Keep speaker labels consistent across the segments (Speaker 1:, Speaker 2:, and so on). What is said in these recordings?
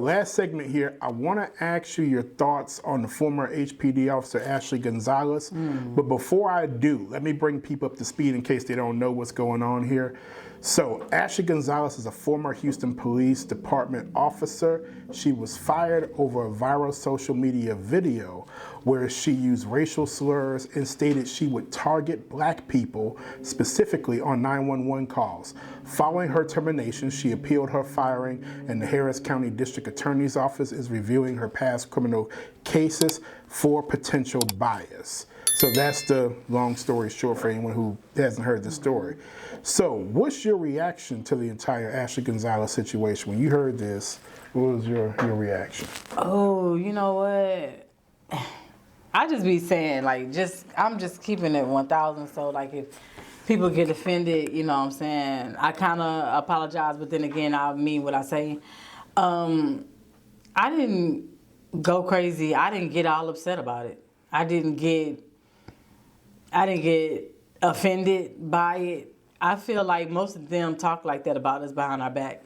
Speaker 1: Last segment here, I want to ask you your thoughts on the former HPD officer Ashley Gonzales. But before I do, let me bring people up to speed in case they don't know what's going on here. So Ashley Gonzales is a former Houston Police Department officer. She was fired over a viral social media video where she used racial slurs and stated she would target black people, specifically on 911 calls. Following her termination, she appealed her firing, and the Harris County District Attorney's Office is reviewing her past criminal cases for potential bias. So that's the long story short for anyone who hasn't heard the story. So what's your reaction to the entire Ashley Gonzales situation? When you heard this, what was your reaction?
Speaker 2: Oh, you know what? I just be saying, like, I'm just keeping it 1,000. So, like, if people get offended, you know what I'm saying, I kind of apologize, but then again, I mean what I say. I didn't go crazy. I didn't get all upset about it. I didn't get offended by it. I feel like most of them talk like that about us behind our back.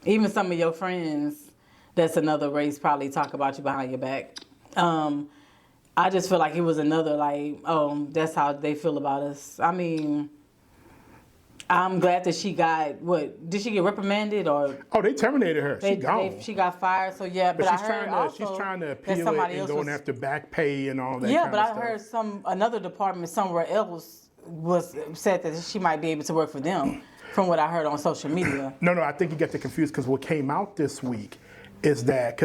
Speaker 2: Even some of your friends that's another race probably talk about you behind your back. I just feel like it was another, like, oh, that's how they feel about us. I mean, I'm glad that she got, what, did she get reprimanded or?
Speaker 1: Oh, they terminated her. She gone.
Speaker 2: She got fired, so yeah. But
Speaker 1: she's
Speaker 2: I heard
Speaker 1: she's trying to appeal it and going after back pay and all that kind of stuff.
Speaker 2: Yeah, but I heard another department somewhere else said that she might be able to work for them, from what I heard on social media.
Speaker 1: No, I think you get confused because what came out this week is that,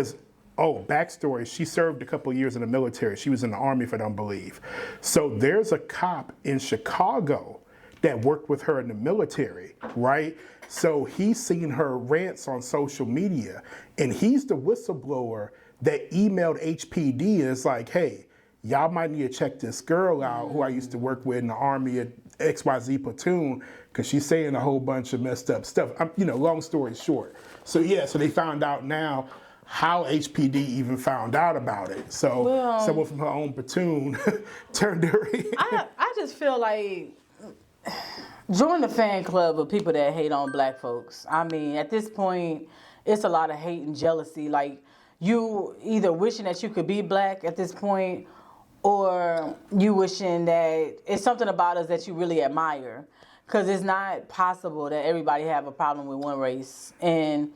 Speaker 1: backstory, she served a couple of years in the military. She was in the Army, if I don't believe. So there's a cop in Chicago that worked with her in the military, right? So he's seen her rants on social media, and he's the whistleblower that emailed HPD and is like, hey, y'all might need to check this girl out who I used to work with in the Army at XYZ platoon because she's saying a whole bunch of messed up stuff. Long story short. So so they found out now how HPD even found out about it. So someone from her own platoon turned her in.
Speaker 2: I just feel like join the fan club of people that hate on black folks. I mean, at this point, it's a lot of hate and jealousy. Like, you either wishing that you could be black at this point, or you wishing that it's something about us that you really admire. Because it's not possible that everybody have a problem with one race. And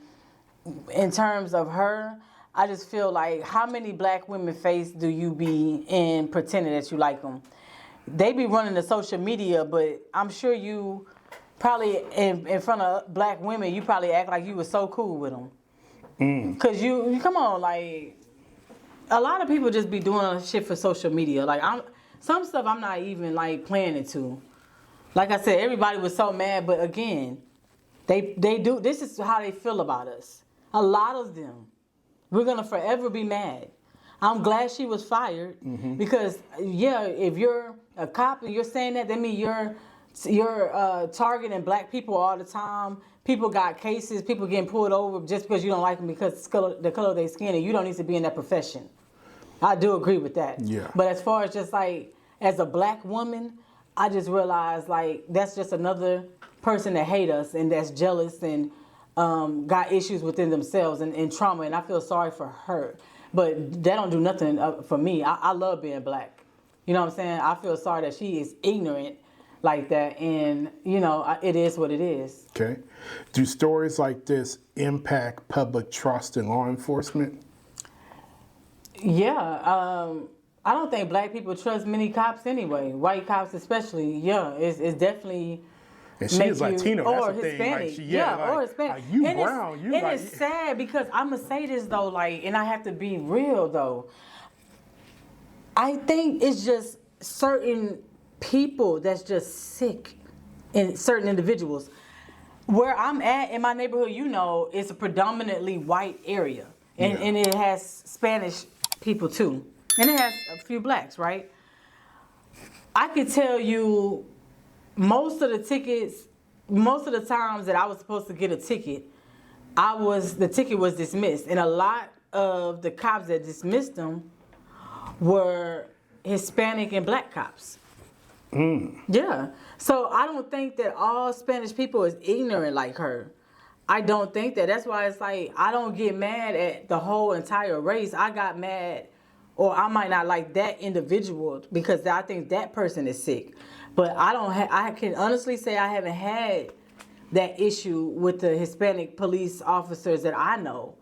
Speaker 2: in terms of her, I just feel like, how many black women face do you be in pretending that you like them? They be running the social media, but I'm sure you probably, in front of black women, you probably act like you were so cool with them. Because you come on, like, a lot of people just be doing shit for social media. Like, some stuff I'm not even, like, planning to. Like I said, everybody was so mad, but again, they do, this is how they feel about us. A lot of them. We're going to forever be mad. I'm glad she was fired because, if you're a cop and you're saying that means you're targeting black people all the time. People got cases, people getting pulled over just because you don't like them because the color of their skin, and you don't need to be in that profession. I do agree with that.
Speaker 1: Yeah.
Speaker 2: But as far as just like, as a black woman, I just realized, like, that's just another person that hate us and that's jealous and got issues within themselves and trauma, and I feel sorry for her. But that don't do nothing for me. I love being black. You know what I'm saying? I feel sorry that she is ignorant like that, and, it is what it is.
Speaker 1: Okay. Do stories like this impact public trust in law enforcement?
Speaker 2: Yeah. I don't think black people trust many cops anyway. White cops especially. Yeah, it's definitely.
Speaker 1: And she is Latino.
Speaker 2: Or
Speaker 1: that's the
Speaker 2: Hispanic.
Speaker 1: thing. Like,
Speaker 2: or Hispanic.
Speaker 1: Like, you brown.
Speaker 2: It's sad because I'm going to say this, though, like, and I have to be real, though. I think it's just certain people that's just sick, and certain individuals. Where I'm at in my neighborhood, it's a predominantly white area. And it has Spanish people, too. And it has a few blacks, right? I could tell you most of the times that I was supposed to get a ticket, the ticket was dismissed. And a lot of the cops that dismissed them were Hispanic and black cops. Yeah. So I don't think that all Spanish people is ignorant like her. I don't think that. That's why it's like I don't get mad at the whole entire race. I got mad, or I might not like that individual because I think that person is sick. But I don't. I can honestly say I haven't had that issue with the Hispanic police officers that I know.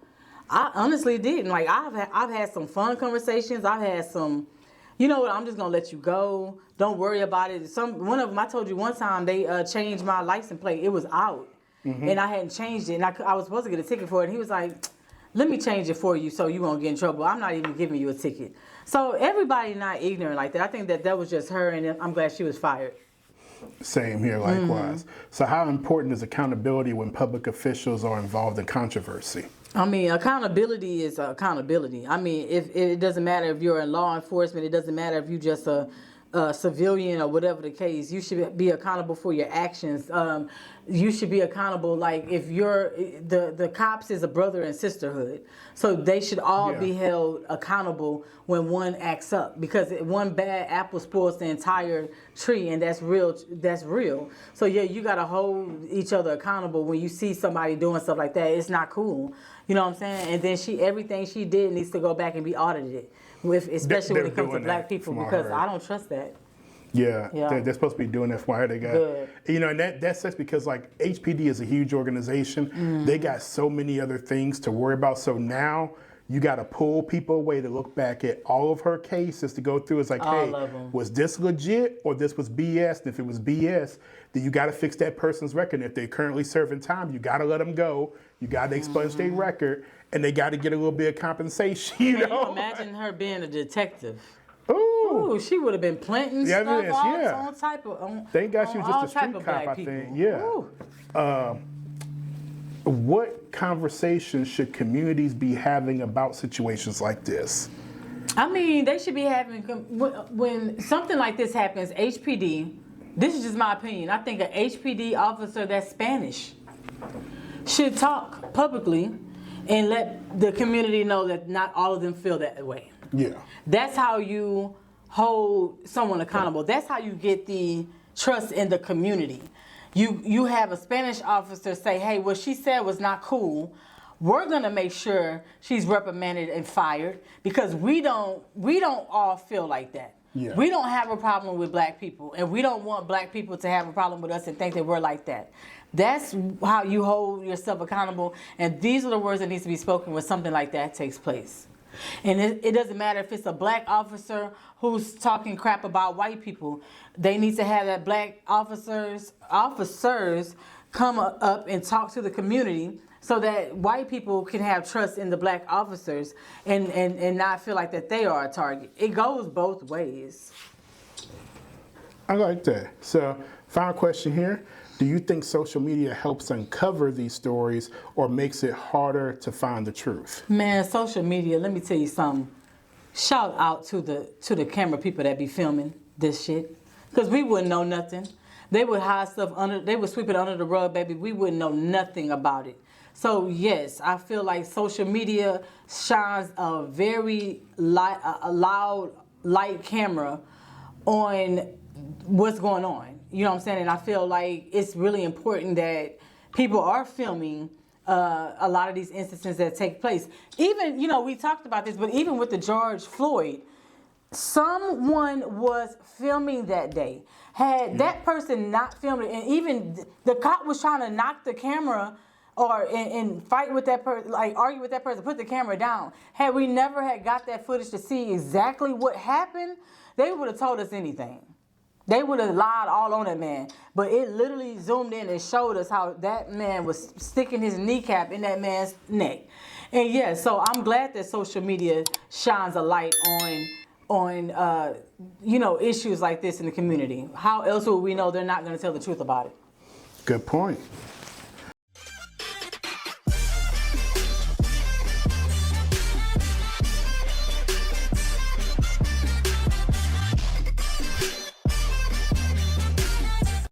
Speaker 2: I honestly didn't. Like I've had some fun conversations. I've had some. You know what? I'm just gonna let you go. Don't worry about it. One of them, I told you one time they changed my license plate. It was out, and I hadn't changed it, and I was supposed to get a ticket for it. And he was like, "Let me change it for you, so you won't get in trouble. I'm not even giving you a ticket." So everybody not ignorant like that. I think that was just her, and I'm glad she was fired.
Speaker 1: Same here, likewise. So how important is accountability when public officials are involved in controversy?
Speaker 2: I mean, accountability is accountability. I mean, if it doesn't matter if you're in law enforcement, it doesn't matter if you're just a civilian or whatever the case. You should be accountable for your actions. You should be accountable. Like if you're the cops is a brother and sisterhood, so they should all be held accountable when one acts up, because one bad apple spoils the entire tree, and that's real. That's real. So yeah, you gotta hold each other accountable when you see somebody doing stuff like that. It's not cool. You know what I'm saying? And then everything she did needs to go back and be audited, especially when it comes to black people, because I don't trust that.
Speaker 1: Yeah. They're supposed to be doing that for her. They got, you know, and that's because like HPD is a huge organization. They got so many other things to worry about. So now you got to pull people away to look back at all of her cases to go through. It's like, hey, was this legit or this was BS? And if it was BS, then you got to fix that person's record. If they're currently serving time, you got to let them go. You got to expunge their record, and they got to get a little bit of compensation. You know?
Speaker 2: You imagine her being a detective.
Speaker 1: Ooh,
Speaker 2: she would have been planting stuff, all type of.
Speaker 1: Thank God she was just a street cop, I think. Yeah. What conversations should communities be having about situations like this?
Speaker 2: I mean, they should be having, when something like this happens, HPD, this is just my opinion, I think an HPD officer that's Spanish should talk publicly and let the community know that not all of them feel that way.
Speaker 1: Yeah.
Speaker 2: That's how you hold someone accountable. That's how you get the trust in the community. You have a Spanish officer say, hey, what she said was not cool. We're gonna make sure she's reprimanded and fired, because we don't all feel like that.
Speaker 1: Yeah.
Speaker 2: We don't have a problem with black people, and we don't want black people to have a problem with us and think that we're like that. That's how you hold yourself accountable, and these are the words that needs to be spoken when something like that takes place. And it doesn't matter if it's a black officer who's talking crap about white people. They need to have that black officers come up and talk to the community so that white people can have trust in the black officers and not feel like that they are a target. It goes both ways.
Speaker 1: I like that. So, final question here. Do you think social media helps uncover these stories or makes it harder to find the truth?
Speaker 2: Man, social media, let me tell you something. Shout out to the camera people that be filming this shit. Because we wouldn't know nothing. They would hide stuff they would sweep it under the rug, baby. We wouldn't know nothing about it. So yes, I feel like social media shines a very loud light camera on what's going on. You know what I'm saying? And I feel like it's really important that people are filming a lot of these instances that take place. Even, you know, we talked about this, but even with the George Floyd, someone was filming that day. Had that person not filmed it, and even the cop was trying to knock the camera and fight with that person, like argue with that person, put the camera down. Had we never had got that footage to see exactly what happened, they would have told us anything. They would have lied all on that man. But it literally zoomed in and showed us how that man was sticking his kneecap in that man's neck. And yeah, so I'm glad that social media shines a light on you know, issues like this in the community. How else would we know they're not going to tell the truth about it?
Speaker 1: Good point.